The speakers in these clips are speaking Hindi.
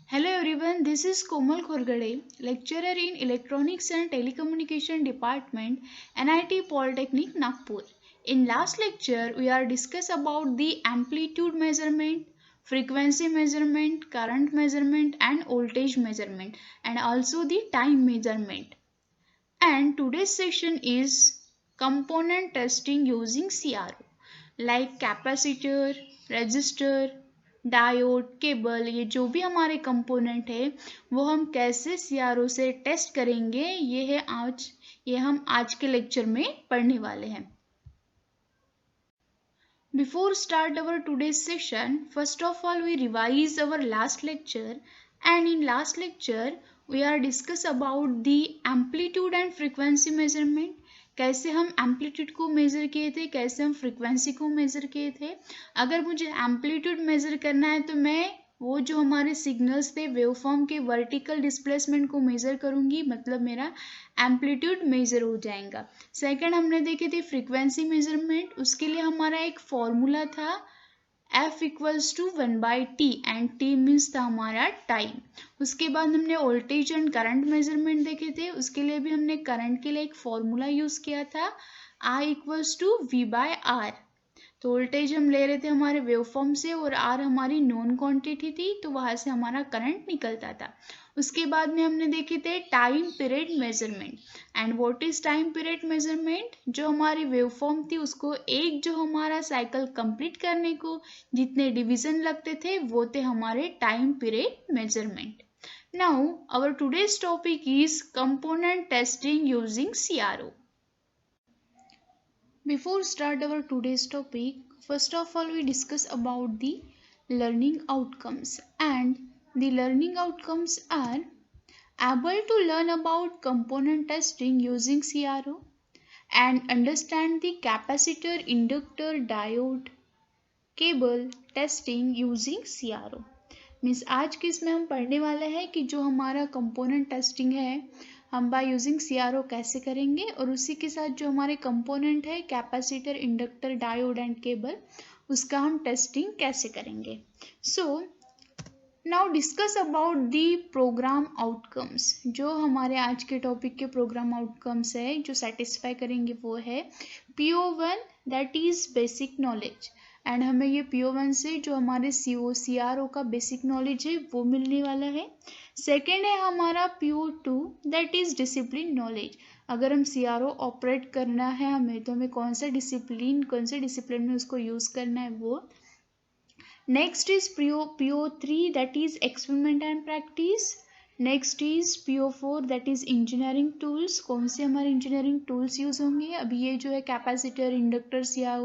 Hello everyone, this is Komal Khorgade, lecturer in Electronics and Telecommunication Department, NIT Polytechnic, Nagpur. In last lecture, we are discuss about the amplitude measurement, frequency measurement, current measurement and voltage measurement and also the time measurement. And today's session is component testing using CRO like capacitor, resistor, diode, cable, ये जो भी हमारे कंपोनेंट है वो हम कैसे सीआरओ से टेस्ट करेंगे ये हम आज के लेक्चर में पढ़ने वाले हैं. Before start our today's session, first of all we revise our last lecture, and in last lecture we are discuss about the amplitude and frequency measurement. कैसे हम एम्पलीट्यूड को मेज़र किए थे, कैसे हम फ्रीक्वेंसी को मेज़र किए थे. अगर मुझे एम्पलीट्यूड मेज़र करना है तो मैं वो जो हमारे सिग्नल्स थे वेवफॉर्म के वर्टिकल डिस्प्लेसमेंट को मेज़र करूँगी, मतलब मेरा एम्पलीट्यूड मेज़र हो जाएगा. सेकंड हमने देखी थी फ्रीक्वेंसी मेज़रमेंट. उसके लिए हमारा एक फॉर्मूला था F equals to 1/t and t means था हमारा टाइम. उसके बाद हमने वोल्टेज एंड करंट मेजरमेंट देखे थे. उसके लिए भी हमने करंट के लिए एक फॉर्मूला यूज किया था I इक्वल्स टू V/R. तो वोल्टेज हम ले रहे थे हमारे वेवफॉर्म से और R हमारी नॉन क्वांटिटी थी, तो वहां से हमारा करंट निकलता था. उसके बाद में हमने देखे थे time period measurement. And what is time period measurement? जो हमारी वेवफॉर्म थी उसको एक जो हमारा साइकिल कंप्लीट करने को जितने डिवीजन लगते थे वो थे हमारे time period measurement. Now our today's topic is component testing using CRO. Before start our today's topic, first of all we discuss about the learning outcomes, and the learning outcomes are able to learn about component testing using CRO and understand the capacitor, inductor, diode, cable testing using CRO. Means आज के इसमें हम पढ़ने वाले हैं कि जो हमारा कंपोनेंट टेस्टिंग है हम बाय यूजिंग CRO कैसे करेंगे, और उसी के साथ जो हमारे कंपोनेंट है capacitor, inductor, diode and cable, उसका हम टेस्टिंग कैसे करेंगे. So now discuss about the programme outcomes. जो हमारे आज के टॉपिक के प्रोग्राम आउटकम्स है जो सेटिस्फाई करेंगे वो है PO1 that is basic knowledge. And हमें ये PO1 से जो हमारे CRO का बेसिक नॉलेज है वो मिलने वाला है. सेकेंड है हमारा PO2 that is discipline knowledge. अगर हम CRO ऑपरेट करना है हमें तो हमें कौन से डिसिप्लिन में उसको यूज़ करना है वो. Next is PO3 that is experiment and practice. Next is PO4 that is engineering tools. कौन से हमारे इंजीनियरिंग टूल्स यूज़ होंगे, अभी ये जो है कैपेसिटर, इंडक्टर्स या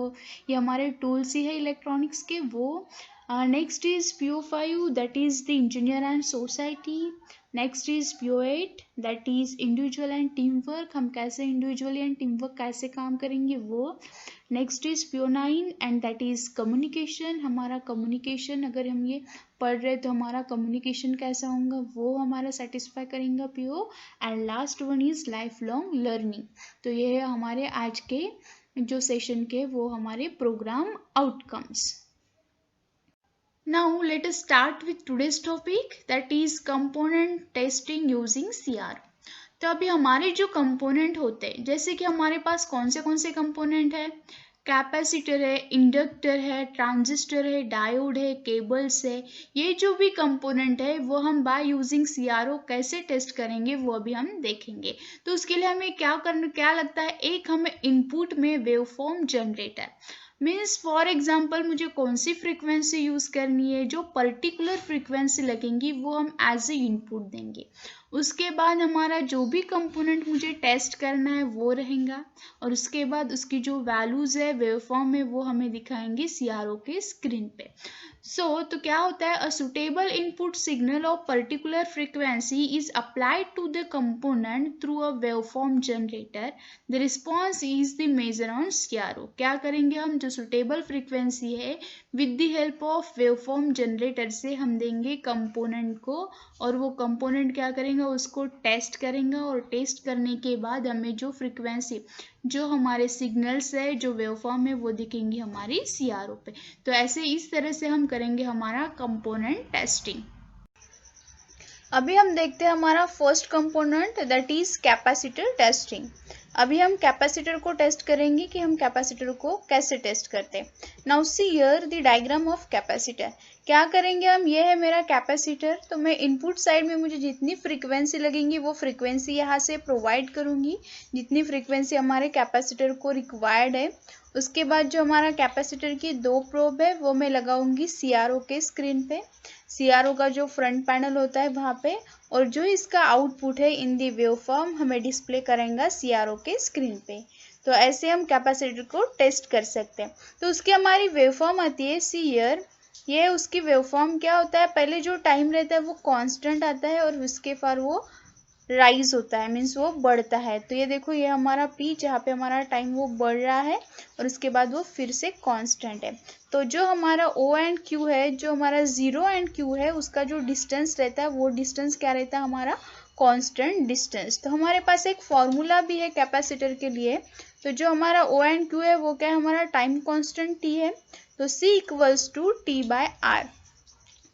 ये हमारे टूल्स ही है इलेक्ट्रॉनिक्स के वो. Next is PO5 that is the engineer and society. Next is PO8 that is individual and team work. हम कैसे इंडिविजुअली एंड टीम वर्क कैसे काम करेंगे वो. Next is PO9 and that is communication. हमारा कम्युनिकेशन अगर हम ये पढ़ रहे तो हमारा कम्युनिकेशन कैसा होगा वो हमारा सेटिस्फाई करेंगे PO. And last one is life long learning. तो ये है हमारे आज के जो सेशन के वो हमारे programme outcomes. Now let us start with today's topic that is component testing using CRO. तो अभी हमारे जो कंपोनेंट होते हैं, जैसे कि हमारे पास कौन से कंपोनेंट है, कैपेसिटर है, इंडक्टर है, ट्रांजिस्टर है, डायोड है, केबल्स है. ये जो भी कंपोनेंट है वो हम बाय यूजिंग CRO कैसे टेस्ट करेंगे वो अभी हम देखेंगे. तो उसके लिए हमें क्या लगता है, एक हमें इनपुट में waveform generator. Means for example मुझे कौन सी फ्रीक्वेंसी यूज़ करनी है, जो पर्टिकुलर फ्रीक्वेंसी लगेंगी वो हम एज ए इनपुट देंगे. उसके बाद हमारा जो भी कंपोनेंट मुझे टेस्ट करना है वो रहेगा, और उसके बाद उसकी जो वैल्यूज़ है वेवफॉर्म में वो हमें दिखाएंगे CRO के स्क्रीन पे. तो क्या होता है, a suitable input signal of particular frequency is applied to the component through a waveform generator. The response is the measure on CRO. क्या करेंगे हम, जो सुटेबल फ्रीक्वेंसी है with the help of waveform generator से हम देंगे कंपोनेंट को, और वो कंपोनेंट क्या करेंगे, उसको टेस्ट करेंगे, और टेस्ट करने के बाद हमें जो फ्रीक्वेंसी जो हमारे सिग्नल्स है जो वेवफॉर्म है वो दिखेंगी हमारी CRO पे. तो ऐसे इस तरह से हम करेंगे हमारा कंपोनेंट टेस्टिंग. अभी हम देखते हैं हमारा first component that is capacitor testing. अभी हम कैपेसिटर को टेस्ट करेंगे कि हम कैपेसिटर को कैसे टेस्ट करते हैं। Now see here the diagram of capacitor. क्या करेंगे हम, ये है मेरा कैपेसिटर, तो मैं इनपुट साइड में मुझे जितनी फ्रीक्वेंसी लगेंगी वो फ्रीक्वेंसी यहाँ से प्रोवाइड करूँगी, जितनी फ्रीक्वेंसी हमारे कैपेसिटर को रिक्वायर्ड है। उसके बाद जो हमारा कैपेसिटर की दो प्रोब है वो मैं लगाऊंगी सीआरओ के स्क्रीन पे, सीआरओ का जो फ्रंट पैनल होता है वहाँ पे, और जो इसका आउटपुट है इन दी वेव फॉर्म हमें डिस्प्ले करेंगे सीआरओ के स्क्रीन पे। तो ऐसे हम कैपेसिटर को टेस्ट कर सकते हैं। तो उसकी हमारी वेव फॉर्म आती है सी ईयर। ये उसकी वेव फॉर्म क्या होता है, पहले जो टाइम रहता है वो कांस्टेंट आता है और उसके बाद वो राइज होता है, मीन्स वो बढ़ता है। तो ये देखो, ये हमारा पी जहाँ पे हमारा टाइम वो बढ़ रहा है और उसके बाद वो फिर से कांस्टेंट है। तो जो हमारा ओ एंड क्यू है, जो हमारा जीरो एंड क्यू है, उसका जो डिस्टेंस रहता है वो डिस्टेंस क्या रहता है, हमारा कांस्टेंट डिस्टेंस। तो हमारे पास एक फॉर्मूला भी है कैपेसिटर के लिए। तो जो हमारा ओ एंड क्यू है वो क्या है, हमारा टाइम कांस्टेंट टी है। तो C equals to T by R.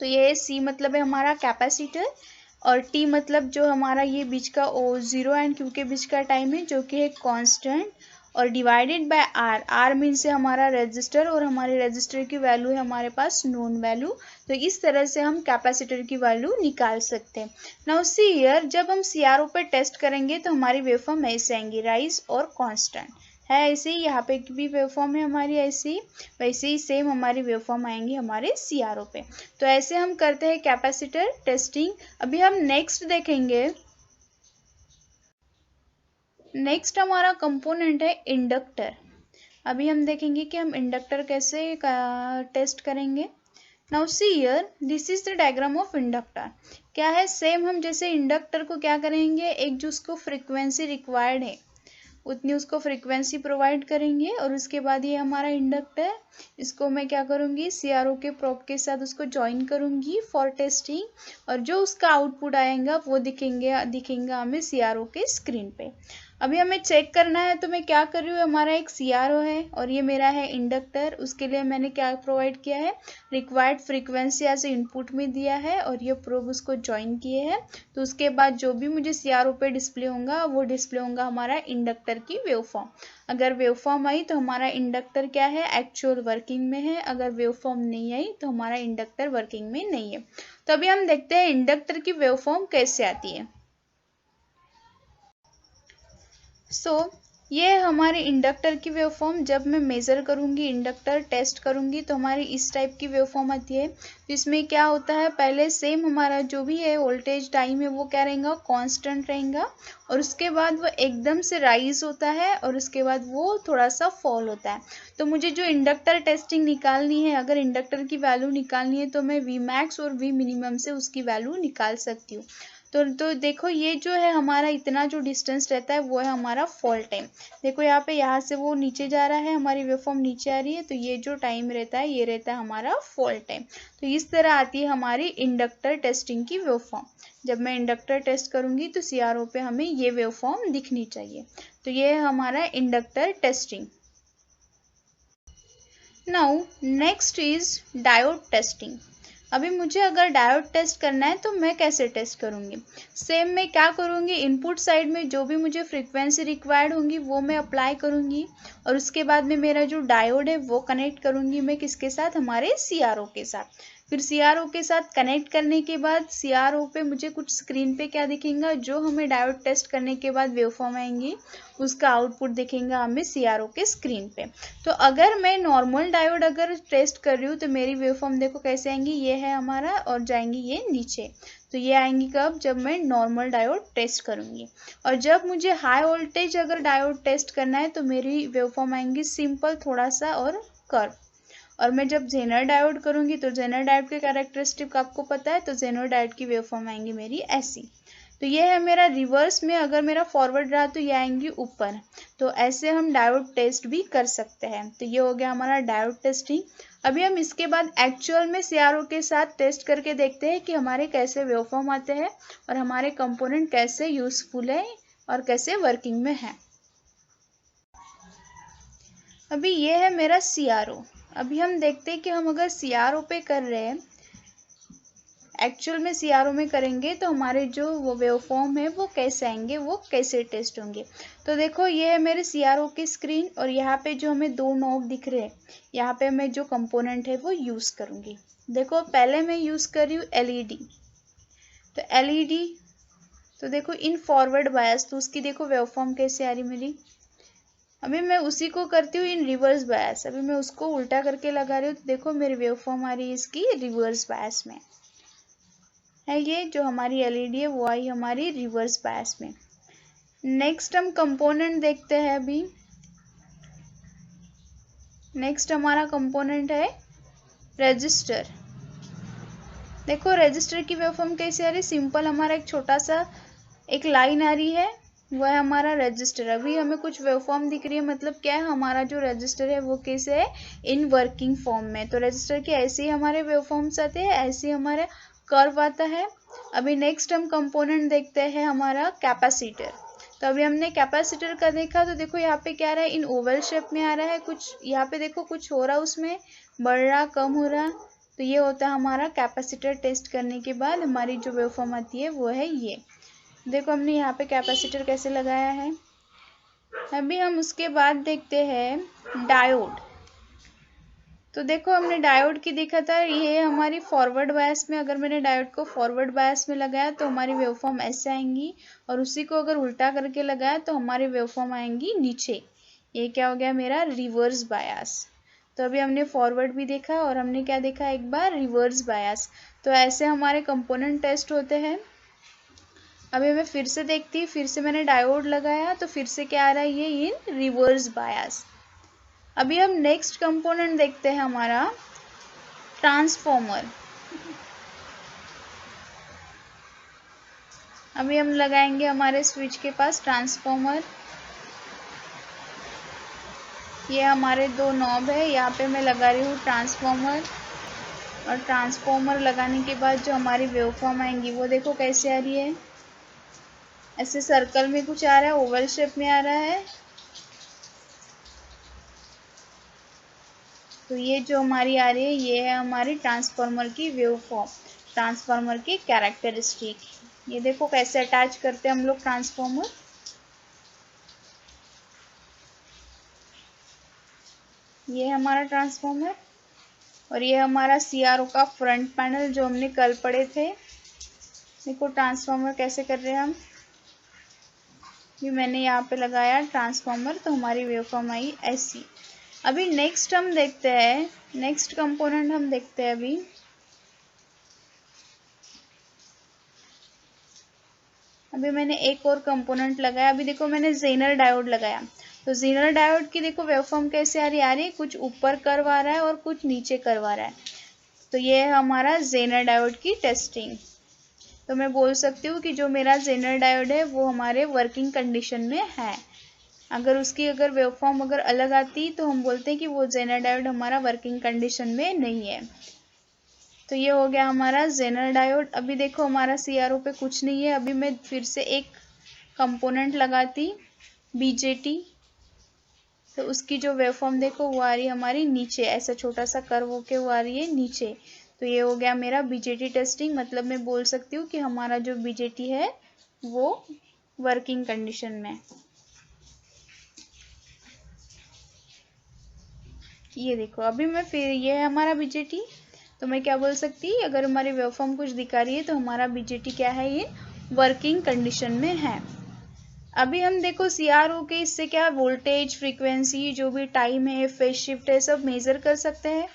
तो ये सी मतलब है हमारा कैपेसिटर, और टी मतलब जो हमारा ये बीच का ओ जीरो एंड क्यू के बीच का टाइम है जो कि है कांस्टेंट, और divided by R. R means है हमारा रेजिस्टर, और हमारे रेजिस्टर की वैल्यू है हमारे पास नोन वैल्यू। तो इस तरह से हम कैपेसिटर की वैल्यू निकाल सकते हैं। नाउ सी हियर, जब हम सीआरओ पे टेस्ट करेंगे तो हमारी वेवफॉर्म ऐसे आएंगी, राइज और कांस्टेंट है ऐसे ही। यहाँ पे भी वेवफॉर्म है हमारी ऐसी, वैसे ही सेम हमारी वेवफॉर्म आएंगी हमारे सीआरओ पे। तो ऐसे हम करते हैं कैपेसिटर टेस्टिंग। अभी हम नेक्स्ट देखेंगे, नेक्स्ट हमारा कंपोनेंट है इंडक्टर। अभी हम देखेंगे कि हम इंडक्टर कैसे टेस्ट करेंगे। Now see here, this is the diagram of inductor. क्या है, सेम हम जैसे इंडक्टर को क्या करेंगे, एक जो उसको फ्रीक्वेंसी रिक्वायर्ड है उतनी उसको फ्रीक्वेंसी प्रोवाइड करेंगे, और उसके बाद ये हमारा इंडक्टर, इसको मैं क्या करूँगी, सीआरओ के प्रोब के साथ उसको ज्वाइन करूँगी फॉर टेस्टिंग, और जो उसका आउटपुट आएगा वो दिखेंगे हमें सीआरओ के स्क्रीन पे। अभी हमें चेक करना है, तो मैं क्या कर रही हूँ, हमारा एक सीआरओ है और ये मेरा है इंडक्टर। उसके लिए मैंने क्या प्रोवाइड किया है, रिक्वायर्ड फ्रीक्वेंसी एज इनपुट में दिया है, और ये प्रोब उसको ज्वाइन किए हैं। तो उसके बाद जो भी मुझे सीआरओ पे डिस्प्ले होगा वो डिस्प्ले होगा हमारा इंडक्टर की वेवफॉर्म। अगर वेवफॉर्म आई तो हमारा इंडक्टर क्या है, एक्चुअल वर्किंग में है। अगर वेवफॉर्म नहीं आई तो हमारा इंडक्टर वर्किंग में नहीं है। तो अभी हम देखते हैं इंडक्टर की वेवफॉर्म कैसे आती है। ये हमारे इंडक्टर की वेवफॉर्म। जब मैं मेज़र करूँगी, इंडक्टर टेस्ट करूँगी, तो हमारी इस टाइप की वेवफॉर्म आती है। तो इसमें क्या होता है, पहले सेम हमारा जो भी है वोल्टेज टाइम है वो क्या रहेगा, कांस्टेंट रहेगा, और उसके बाद वो एकदम से राइज होता है और उसके बाद वो थोड़ा सा फॉल होता है। तो मुझे जो इंडक्टर टेस्टिंग निकालनी है, अगर इंडक्टर की वैल्यू निकालनी है तो मैं वी मैक्स और वी मिनिमम से उसकी वैल्यू निकाल सकती हूँ। तो देखो, ये जो है हमारा इतना जो डिस्टेंस रहता है वो है हमारा फॉल टाइम। देखो यहाँ पे, यहाँ से वो नीचे जा रहा है, हमारी वेवफॉर्म नीचे आ रही है, तो ये जो टाइम रहता है ये रहता है हमारा फॉल टाइम। तो इस तरह आती है हमारी इंडक्टर टेस्टिंग की वेवफॉर्म। जब मैं इंडक्टर टेस्ट करूँगी तो सीआरओ पे हमें ये वेवफॉर्म दिखनी चाहिए। तो ये है हमारा inductor testing. Now next is diode testing. अभी मुझे अगर डायोड टेस्ट करना है तो मैं कैसे टेस्ट करूँगी, सेम मैं क्या करूँगी, इनपुट साइड में जो भी मुझे फ्रीक्वेंसी रिक्वायर्ड होंगी वो मैं अप्लाई करूँगी, और उसके बाद में मेरा जो डायोड है वो कनेक्ट करूँगी मैं किसके साथ, हमारे सीआरओ के साथ। फिर सीआरओ के साथ कनेक्ट करने के बाद सीआरओ पे मुझे कुछ स्क्रीन पे क्या दिखेगा, जो हमें डायोड टेस्ट करने के बाद वेवफॉर्म आएंगी उसका आउटपुट दिखेगा हमें सीआरओ के स्क्रीन पे। तो अगर मैं नॉर्मल डायोड अगर टेस्ट कर रही हूँ तो मेरी वेवफॉर्म देखो कैसे आएंगी, ये है हमारा, और जाएंगी ये नीचे। तो ये आएंगी कब, जब मैं नॉर्मल डायोड टेस्ट करूँगी। और जब मुझे हाई वोल्टेज अगर डायोड टेस्ट करना है तो मेरी वेवफॉर्म आएंगी सिंपल थोड़ा सा और कर्व। और मैं जब जेनर डायोड करूँगी तो जेनर डायोड के कैरेक्टरिस्टिक आपको पता है, तो जेनर डायोड की वेवफॉर्म आएंगी मेरी ऐसी। तो ये है मेरा रिवर्स में, अगर मेरा फॉरवर्ड रहा तो ये आएंगी ऊपर। तो ऐसे हम डायोड टेस्ट भी कर सकते हैं। तो ये हो गया हमारा डायोड टेस्टिंग। अभी हम इसके बाद एक्चुअल में सीआरओ के साथ टेस्ट करके देखते हैं कि हमारे कैसे वेवफॉर्म आते हैं और हमारे कंपोनेंट कैसे यूजफुल है और कैसे वर्किंग में है। अभी ये है मेरा सीआरओ। अभी हम देखते हैं कि हम अगर सीआरओ पे कर रहे हैं एक्चुअल में सीआरओ में करेंगे तो हमारे जो वो वेवफॉर्म है वो कैसे आएंगे, वो कैसे टेस्ट होंगे। तो देखो ये है मेरे सीआरओ की स्क्रीन और यहाँ पे जो हमें दो नॉब दिख रहे हैं, यहाँ पे मैं जो कंपोनेंट है वो यूज़ करूँगी। देखो पहले मैं यूज़ कर रही हूँ एलईडी। तो एलईडी तो देखो इन फॉरवर्ड बायस, तो उसकी देखो वेवफॉर्म कैसे आ रही मेरी। अभी मैं उसी को करती हूँ इन रिवर्स बायस। अभी मैं उसको उल्टा करके लगा रही हूँ, तो देखो मेरी वेवफॉर्म आ रही है इसकी रिवर्स बायस में है। ये जो हमारी एलईडी है वो आई हमारी रिवर्स बायस में। नेक्स्ट हम कंपोनेंट देखते हैं। अभी नेक्स्ट हमारा कंपोनेंट है रजिस्टर। देखो रजिस्टर की वेवफॉर्म कैसे आ रही है। सिंपल हमारा एक छोटा सा एक लाइन आ रही है, वह है हमारा रजिस्टर। अभी हमें कुछ वेवफॉर्म दिख रही है, मतलब क्या है, हमारा जो रजिस्टर है वो कैसे है, इन वर्किंग फॉर्म में। तो रजिस्टर के ऐसे ही हमारे वेवफॉर्म्स आते हैं, ऐसे ही हमारे कर्व आता है। अभी नेक्स्ट हम कंपोनेंट देखते हैं हमारा कैपेसिटर। तो अभी हमने कैपेसिटर का देखा, तो देखो यहाँ पे क्या आ रहा है, इन ओवल शेप में आ रहा है कुछ। यहाँ पे देखो कुछ हो रहा है, उसमें बढ़ रहा कम हो रहा। तो ये होता है हमारा कैपेसिटर। टेस्ट करने के बाद हमारी जो वेवफॉर्म आती है वो है ये। देखो हमने यहाँ पे कैपेसिटर कैसे लगाया है। अभी हम उसके बाद देखते हैं डायोड। तो देखो हमने डायोड की देखा था, ये हमारी फॉरवर्ड बायस में। अगर मैंने डायोड को फॉरवर्ड बायस में लगाया तो हमारी वेवफॉर्म ऐसे आएंगी, और उसी को अगर उल्टा करके लगाया तो हमारी वेवफॉर्म आएंगी नीचे। ये क्या हो गया मेरा रिवर्स बायस। तो अभी हमने फॉरवर्ड भी देखा और हमने क्या देखा एक बार, रिवर्स बायस। तो ऐसे हमारे कंपोनेंट टेस्ट होते हैं। अभी मैं फिर से देखती, फिर से मैंने डायोड लगाया तो फिर से क्या आ रहा है, ये इन रिवर्स बायस। अभी हम नेक्स्ट कंपोनेंट देखते हैं हमारा ट्रांसफॉर्मर। अभी हम लगाएंगे हमारे स्विच के पास ट्रांसफॉर्मर। ये हमारे दो नॉब है, यहाँ पे मैं लगा रही हूँ ट्रांसफॉर्मर। और ट्रांसफॉर्मर लगाने के बाद जो हमारी वेवफॉर्म आएंगी वो देखो कैसे आ रही है। ऐसे सर्कल में कुछ आ रहा है, ओवल शेप में आ रहा है। तो ये जो हमारी आ रही है ये है हमारी ट्रांसफार्मर की वेवफॉर्म, ट्रांसफार्मर की कैरेक्टरिस्टिक। ये देखो कैसे अटैच करते हैं हम लोग ट्रांसफार्मर। ये हमारा ट्रांसफार्मर और ये हमारा सीआरओ का फ्रंट पैनल जो हमने कल पढ़े थे। देखो ट्रांसफार्मर कैसे कर रहे हैं हम। ये मैंने यहाँ पे लगाया ट्रांसफार्मर, तो हमारी वेवफॉर्म आई ऐसी। अभी नेक्स्ट हम देखते हैं, नेक्स्ट कंपोनेंट हम देखते हैं। अभी मैंने एक और कंपोनेंट लगाया। अभी देखो मैंने जेनर डायोड लगाया। तो जेनर डायोड की देखो वेवफॉर्म कैसे आ रही है, कुछ ऊपर कर्व आ रहा है और कुछ नीचे कर्व आ रहा है। तो ये है हमारा जेनर डायोड की टेस्टिंग। तो मैं बोल सकती हूँ कि जो मेरा जेनर डायोड है वो हमारे वर्किंग कंडीशन में है। अगर उसकी अगर वेवफॉर्म अगर अलग आती तो हम बोलते हैं कि वो जेनर डायोड हमारा वर्किंग कंडीशन में नहीं है। तो ये हो गया हमारा जेनर डायोड। अभी देखो हमारा सीआरओ पे कुछ नहीं है। अभी मैं फिर से एक कंपोनेंट लगाती बीजेटी, तो उसकी जो वेवफॉर्म देखो वो आ रही है हमारी नीचे, ऐसा छोटा सा कर्व होके वो आ रही है नीचे। तो ये हो गया मेरा बीजेटी टेस्टिंग। मतलब मैं बोल सकती हूँ कि हमारा जो बीजेटी है वो वर्किंग कंडीशन में। ये देखो अभी मैं फिर, ये है हमारा बीजेटी। तो मैं क्या बोल सकती, अगर हमारी वेवफॉर्म कुछ दिखा रही है तो हमारा बीजेटी क्या है, ये वर्किंग कंडीशन में है। अभी हम देखो सीआरओ के इससे क्या वोल्टेज, फ्रीक्वेंसी, जो भी टाइम है, फेज शिफ्ट है, सब मेजर कर सकते हैं।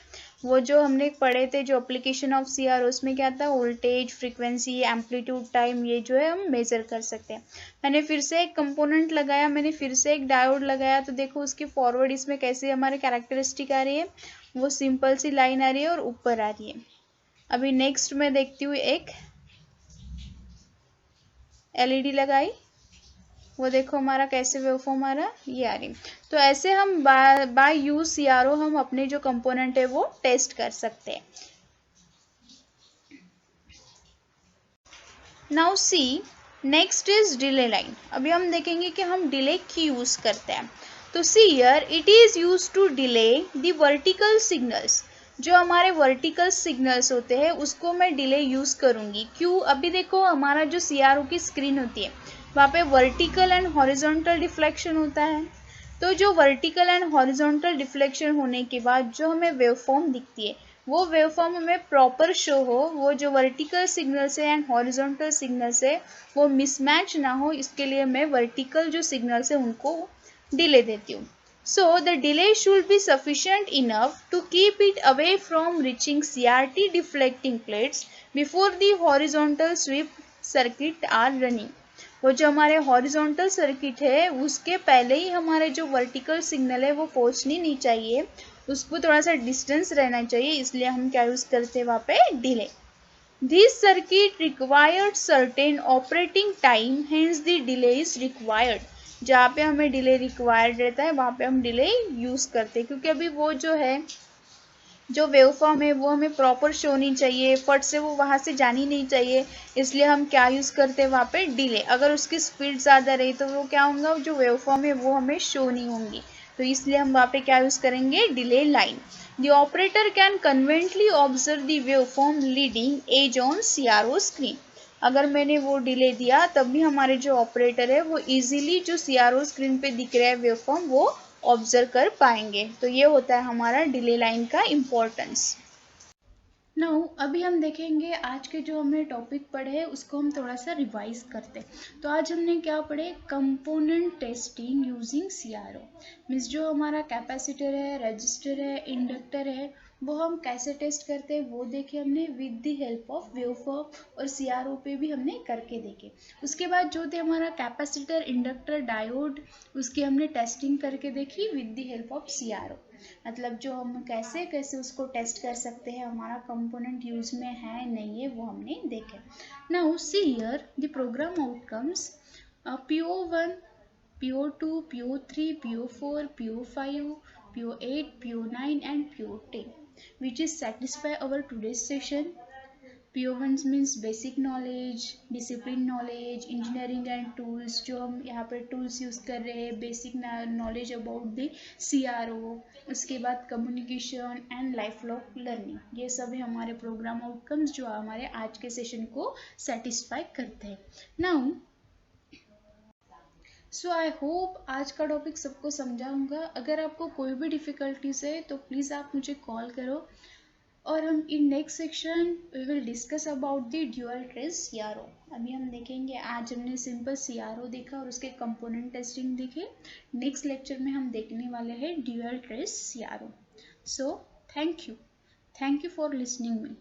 वो जो हमने पढ़े थे जो एप्लीकेशन ऑफ सीआरओ, उसमें क्या था, वोल्टेज, फ्रीक्वेंसी, एम्पलीट्यूड, टाइम, ये जो है हम मेजर कर सकते हैं। मैंने फिर से एक कंपोनेंट लगाया, मैंने फिर से एक डायोड लगाया। तो देखो उसकी फॉरवर्ड इसमें कैसे हमारे कैरेक्टरिस्टिक आ रही है, वो सिंपल सी लाइन आ रही है और ऊपर आ रही है। अभी नेक्स्ट मैं देखती हूँ एक एलईडी लगाई, वो देखो हमारा कैसे वेवफॉर्म आ रहा, ये आ रही। तो ऐसे हम बाय यूज सीआरओ हम अपने जो कंपोनेंट है वो टेस्ट कर सकते हैं। Now see next is delay line. अभी हम देखेंगे कि हम डिले की यूज करते हैं। तो see here it is use to delay the vertical signals. जो हमारे वर्टिकल सिग्नल्स होते हैं उसको मैं डिले यूज़ करूँगी। क्यों? अभी देखो हमारा जो CRO की स्क्रीन होती है वहाँ पे वर्टिकल एंड हॉरिजॉन्टल डिफ्लेक्शन होता है। तो जो वर्टिकल एंड हॉरिजॉन्टल डिफ्लेक्शन होने के बाद जो हमें वेवफॉर्म दिखती है वो वेवफॉर्म हमें प्रॉपर शो हो, वो जो वर्टिकल सिग्नल से एंड हॉरिजॉन्टल सिग्नल से वो मिसमैच ना हो, इसके लिए मैं वर्टिकल जो सिग्नल्स है उनको डिले देती हूँ। So the delay should be sufficient enough to keep it away from reaching CRT deflecting plates before the horizontal sweep circuit are running. वो जो हमारे हॉरिजॉन्टल सर्किट है उसके पहले ही हमारे जो वर्टिकल सिग्नल है वो पहुंचनी नहीं चाहिए, उसको थोड़ा सा डिस्टेंस रहना चाहिए, इसलिए हम क्या यूज़ करते हैं वहाँ पे delay. This circuit required certain operating time, hence the delay is required. जहाँ पे हमें डिले रिक्वायर्ड रहता है वहाँ पे हम डिले यूज़ करते हैं, क्योंकि अभी वो जो है जो वेवफॉर्म है वो हमें प्रॉपर शो नहीं चाहिए, फट से वो वहाँ से जानी नहीं चाहिए, इसलिए हम क्या यूज़ करते हैं वहाँ पे डिले। अगर उसकी स्पीड ज़्यादा रही तो वो क्या होगा, जो वेवफॉर्म है वो हमें शो नहीं होंगी, तो इसलिए हम वहाँ पे क्या यूज़ करेंगे, delay line. The operator can conveniently observe the waveform leading edge on CRO screen. अगर मैंने वो डिले दिया तब भी हमारे जो ऑपरेटर है वो इजीली जो CRO स्क्रीन पे दिख रहा है वेवफॉर्म वो ऑब्जर्व कर पाएंगे। तो ये होता है हमारा डिले लाइन का इम्पोर्टेंस। नाउ अभी हम देखेंगे आज के जो हमने टॉपिक पढ़े हैं उसको हम थोड़ा सा रिवाइज करते हैं। तो आज हमने क्या पढ़े, component testing using CRO। Means जो हमारा कैपेसिटर है, रजिस्टर है, इंडक्टर है, वो हम कैसे टेस्ट करते हैं वो देखे हमने with the help of waveform, और CRO पे भी हमने करके देखे। उसके बाद जो थे हमारा कैपेसिटर, इंडक्टर, डायोड, उसकी हमने टेस्टिंग करके देखी with the help of CRO। मतलब जो हम कैसे कैसे उसको टेस्ट कर सकते हैं, हमारा कंपोनेंट यूज में है नहीं है वो हमने देखे। Now see here the program outcomes PO1, PO2, PO3, PO4, PO5, PO8, PO9 and PO10 which is satisfy our today's session. PO1 means basic knowledge, discipline knowledge, engineering and tools, जो हम यहाँ पर टूल्स यूज़ कर रहे हैं, basic knowledge about the CRO, उसके बाद communication and life long learning, ये सब है हमारे प्रोग्राम आउटकम्स जो हमारे आज के सेशन को सेटिस्फाई करते हैं। नाउ सो आई होप आज का टॉपिक सबको समझा होगा। अगर आपको कोई भी डिफ़िकल्टीज है तो प्लीज़ आप मुझे कॉल करो, और हम in next section we will discuss about the dual trace CRO। अभी हम देखेंगे, आज हमने सिंपल CRO देखा और उसके कंपोनेंट टेस्टिंग देखे। नेक्स्ट लेक्चर में हम देखने वाले हैं dual trace CRO। So thank you for listening me.